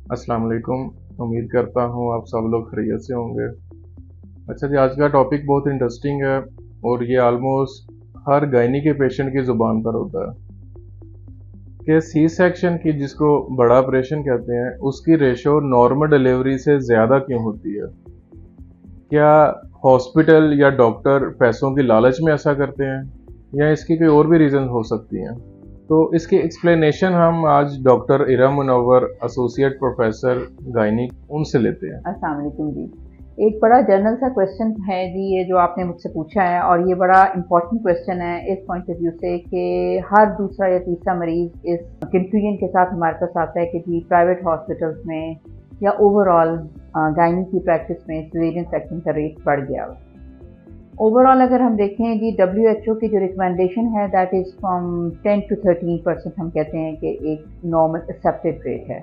अस्सलाम वालेकुम। उम्मीद करता हूँ आप सब लोग खैरियत से होंगे। अच्छा जी, आज का टॉपिक बहुत इंटरेस्टिंग है और ये आलमोस्ट हर गायनी के पेशेंट की ज़ुबान पर होता है कि सी सेक्शन की, जिसको बड़ा ऑपरेशन कहते हैं, उसकी रेशो नॉर्मल डिलीवरी से ज़्यादा क्यों होती है। क्या हॉस्पिटल या डॉक्टर पैसों की लालच में ऐसा करते हैं या इसकी कोई और भी रीज़न हो सकती हैं। तो इसकी एक्सप्लेनेशन हम आज डॉक्टर इरा मुनव्वर, एसोसिएट प्रोफेसर गायनी, उनसे लेते हैं। अस्सलाम वालेकुम जी। एक बड़ा जनरल सा क्वेश्चन है जी, ये जो आपने मुझसे पूछा है, और ये बड़ा इम्पोर्टेंट क्वेश्चन है इस पॉइंट ऑफ व्यू से कि हर दूसरा या तीसरा मरीज इस कंफ्यूजन के साथ हमारे पास आता है कि जी प्राइवेट हॉस्पिटल्स में या ओवरऑल गायनी की प्रैक्टिस में सिजेरियन सेक्शन का रेट बढ़ गया हुआ। ओवरऑल अगर हम देखें जी, WHO की जो रिकमेंडेशन है दैट इज़ फ्रॉम 10 to 13%, हम कहते हैं कि एक नॉर्मल एक्सेप्टेड रेट है।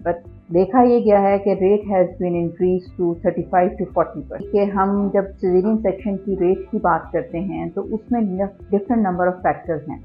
बट देखा ये गया है कि rate has been increase to 35 to 40%। कि हम जब सिजेरियन सेक्शन की रेट की बात करते हैं तो उसमें डिफरेंट नंबर ऑफ फैक्टर्स हैं।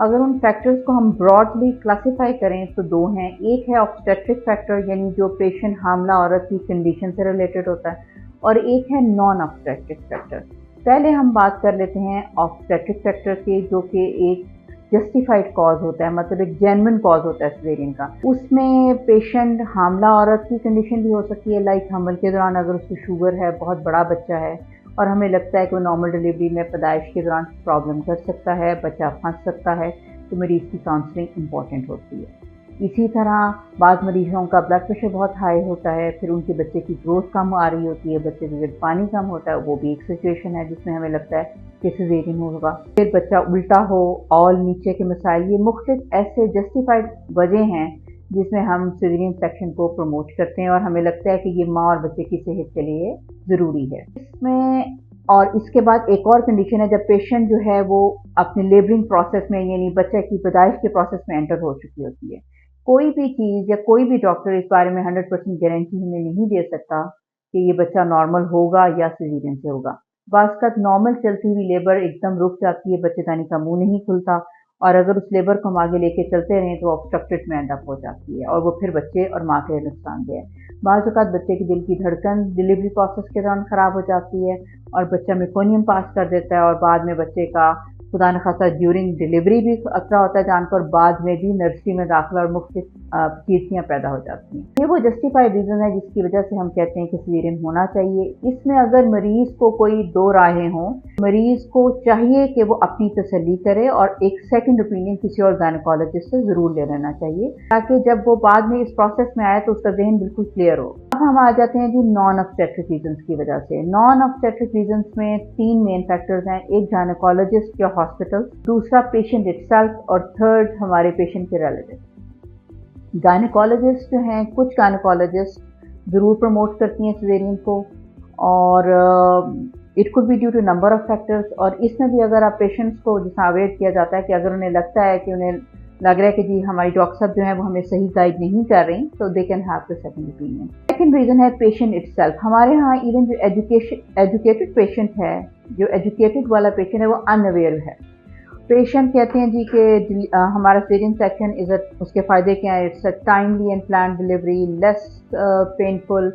अगर उन फैक्टर्स को हम ब्रॉडली क्लासिफाई करें तो दो हैं। एक है ऑब्स्टेट्रिक फैक्टर, यानी जो पेशेंट हामला औरत की कंडीशन से रिलेटेड होता है, और एक है नॉन ऑब्स्टेट्रिक फैक्टर। पहले हम बात कर लेते हैं ऑब्स्टेट्रिक फैक्टर की, जो कि एक जस्टिफाइड कॉज होता है, मतलब एक जेन्युइन कॉज होता है सिजेरियन का। उसमें पेशेंट हामला औरत की कंडीशन भी हो सकती है, लाइक हमल के दौरान अगर उसको शुगर है, बहुत बड़ा बच्चा है और हमें लगता है कि वो नॉर्मल डिलीवरी में पैदाइश के दौरान प्रॉब्लम कर सकता है, बच्चा फंस सकता है, तो मरीज़ की काउंसलिंग इम्पॉर्टेंट होती है। इसी तरह बाद मरीजों का ब्लड प्रेशर बहुत हाई होता है, फिर उनके बच्चे की ग्रोथ कम आ रही होती है, बच्चे के वेट पानी कम होता है, वो भी एक सिचुएशन है जिसमें हमें लगता है कि सिजेरियन होगा। फिर बच्चा उल्टा हो, ऑल नीचे के मसाइल, ये मुख्तलिफ ऐसे जस्टिफाइड वजह हैं जिसमें हम सिजेरियन सेक्शन को प्रमोट करते हैं और हमें लगता है कि ये माँ और बच्चे की सेहत के लिए ज़रूरी है। इसमें और इसके बाद एक और कंडीशन है जब पेशेंट जो है वो अपने लेबरिंग प्रोसेस में, यानी बच्चे की पैदाइश के प्रोसेस में एंटर हो चुकी होती है। कोई भी चीज़ या कोई भी डॉक्टर इस बारे में 100% गारंटी हमें नहीं दे सकता कि ये बच्चा नॉर्मल होगा या सिजेरियन से होगा। बाज़ का नॉर्मल चलती हुई लेबर एकदम रुक जाती है, बच्चेदानी का मुंह नहीं खुलता, और अगर उस लेबर को हम आगे लेके चलते रहें तो ऑब्स्ट्रक्टेड में एंड अप हो जाती है और वो फिर बच्चे और माँ के नुकसानदेह है। बाज़ औक़ात बच्चे की दिल की धड़कन डिलीवरी प्रोसेस के दौरान ख़राब हो जाती है और बच्चा मेकोनियम पास कर देता है, और बाद में बच्चे का खुदा न खासा ड्यूरिंग डिलीवरी भी खतरा होता है जान पर, बाद में भी नर्सरी में दाखिला और मुख्तलिफ चीज़ियाँ पैदा हो जाती हैं। ये वो जस्टिफाइड रीज़न है जिसकी वजह से हम कहते हैं कि सिजेरियन होना चाहिए। इसमें अगर मरीज़ को कोई दो राहें हों, मरीज़ को चाहिए कि वो अपनी तसल्ली करे और एक सेकंड ओपिनियन किसी और गायनेकोलॉजिस्ट से ज़रूर ले लेना चाहिए, ताकि जब वो बाद में इस प्रोसेस में आए तो उसका ज़हन बिल्कुल क्लियर हो। अब हम आ जाते हैं जी नॉन ऑब्स्टेट्रिक रीजंस की वजह से। नॉन ऑब्स्टेट्रिक रीजंस में तीन मेन फैक्टर्स हैं। एक गायनेकोलॉजिस्ट या हॉस्पिटल, दूसरा पेशेंट इटसेल्फ, और थर्ड हमारे पेशेंट के रिलेटिव। गायनेकोलॉजिस्ट जो हैं, कुछ गायनेकोलॉजिस्ट ज़रूर प्रमोट करती हैं सिजेरियन को, और it could be due to number of factors. और इसमें भी अगर आप पेशेंट्स को जिसमें अवेयर किया जाता है कि अगर उन्हें लगता है कि उन्हें लग रहा है कि जी हमारी डॉक्टर साहब जो है वो हमें सही गाइड नहीं कर रही, तो they can have the second opinion. Second reason है पेशेंट इटसेल्फ। हमारे यहाँ इवन जो एजुकेटेड पेशेंट है, जो एजुकेटेड वाला पेशेंट है, वो अनअवेयर है। पेशेंट कहते हैं जी कि हमारा सिजेरियन सेक्शन इज़ उसके फ़ायदे क्या है, it's a timely and plan delivery, less painful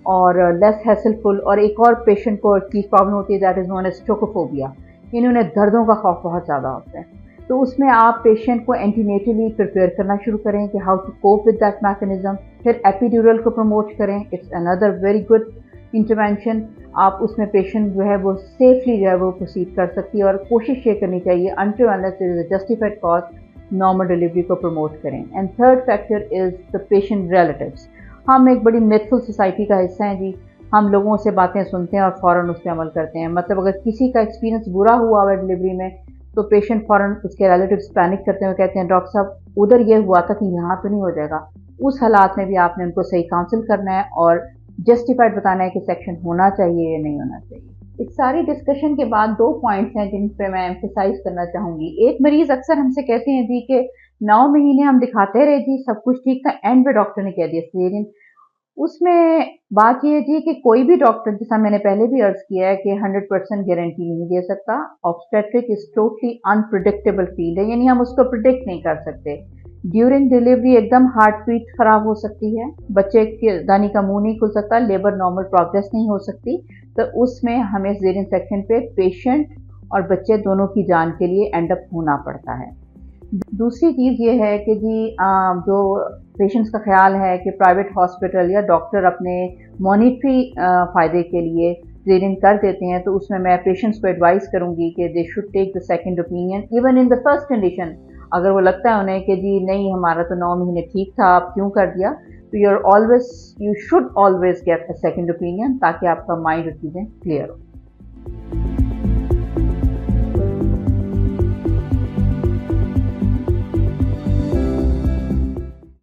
और लेस हैसलफुल। और एक और पेशेंट को की प्रॉब्लम होती है दैट इज़ नोन एज स्ट्रोकोफोबिया, इन्होंने दर्दों का खौफ बहुत ज़्यादा होता है। तो उसमें आप पेशेंट को एंटीनेटली प्रिपेयर करना शुरू करें कि how to cope with that mechanism. फिर एपिड्यूरल को प्रमोट करें, it's another very good intervention. आप उसमें पेशेंट जो है वो सेफली जो है वो प्रोसीड कर सकती है, और कोशिश ये करनी चाहिए until unless there is a justified cause normal delivery को प्रमोट करें। And third factor is the patient relatives. हम एक बड़ी मिथफुल सोसाइटी का हिस्सा हैं जी। हम लोगों से बातें सुनते हैं और फ़ौरन उस पर अमल करते हैं। मतलब अगर किसी का एक्सपीरियंस बुरा हुआ है डिलीवरी में, तो पेशेंट फ़ौरन उसके रिलेटिव्स पैनिक करते हैं, कहते हैं डॉक्टर साहब उधर ये हुआ था कि यहाँ तो नहीं हो जाएगा। उस हालात में भी आपने उनको सही काउंसिल करना है और जस्टिफाइड बताना है कि सेक्शन होना चाहिए या नहीं होना चाहिए। इस सारी डिस्कशन के बाद दो पॉइंट्स हैं जिन पे मैं एम्फेसाइज करना चाहूँगी। एक मरीज़ अक्सर हमसे कहते हैं जी कि 9 महीने हम दिखाते रहे जी, सब कुछ ठीक था, एंड पे डॉक्टर ने कह दिया सिजेरियन। उसमें बात ये है जी कि कोई भी डॉक्टर, जैसा मैंने पहले भी अर्ज़ किया है, कि 100% गारंटी नहीं दे सकता। Obstetric is totally unpredictable field है, यानी हम उसको प्रिडिक्ट नहीं कर सकते ड्यूरिंग डिलीवरी एकदम हार्ट बीट खराब हो सकती है, बच्चे के दानी का मुंह नहीं खुल सकता, लेबर नॉर्मल प्रोग्रेस नहीं हो सकती, तो उसमें हमें सीजेरियन सेक्शन पे पेशेंट और बच्चे दोनों की जान के लिए एंड अप होना पड़ता है। दूसरी चीज़ ये है कि जी जो पेशेंट्स का ख्याल है कि प्राइवेट हॉस्पिटल या डॉक्टर अपने मॉनिटरी फ़ायदे के लिए सीजेरियन कर देते हैं, तो उसमें मैं पेशेंट्स को एडवाइस करूंगी कि they should take the second opinion even in the first condition. अगर वो लगता है उन्हें कि जी नहीं हमारा तो 9 महीने ठीक था, आप क्यों कर दिया, तो you should always get a second opinion ताकि आपका माइंड और चीज़ें क्लियर हो।